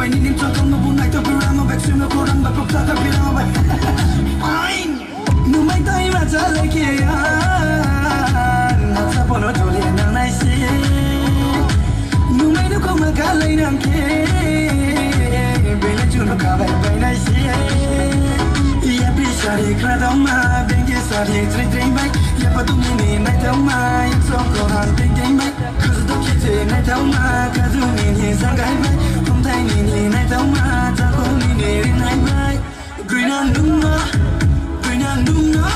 Vai ninim chakam no bunai to pirama vaccine no koran ba kokta ka pirama ba fine no mai tai ma cha leke ya na cha pono jole na nai si no mai no ko ma ka lai nam ke be le chu no ka bai nai si ya pi sari kra da ma bengi sari tri tri bai ya pa tu ni nai ta ma ya so ko ran bengi bai cuz do ki te nai ta ma ka du ni sang gai bai Ni nai tau ma ta ko ni ne nai bai green and dunga green and dunga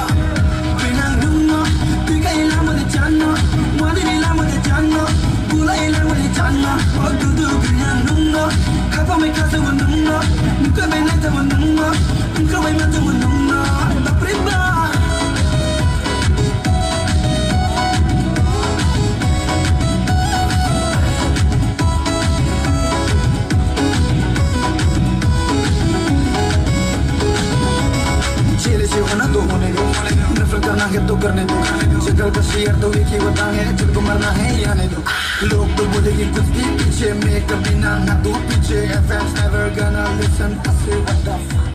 green and dunga pi kai la ma de channa ma de la ma de channa bulai la ma de channa o du du green and dunga ka pa mai ka sa wa dunga nu ka bai na ta wa dunga nu ka bai ma ta wa dunga da prima तो होने दो नफरत करना है तो करने दो शक्ल का शेयर तो एक ही होता है चल को मरना है या नहीं दो लोग तो बोलेंगे कुछ भी पीछे मैं कभी ना तू पीछे FM's never gonna listen I say what the fuck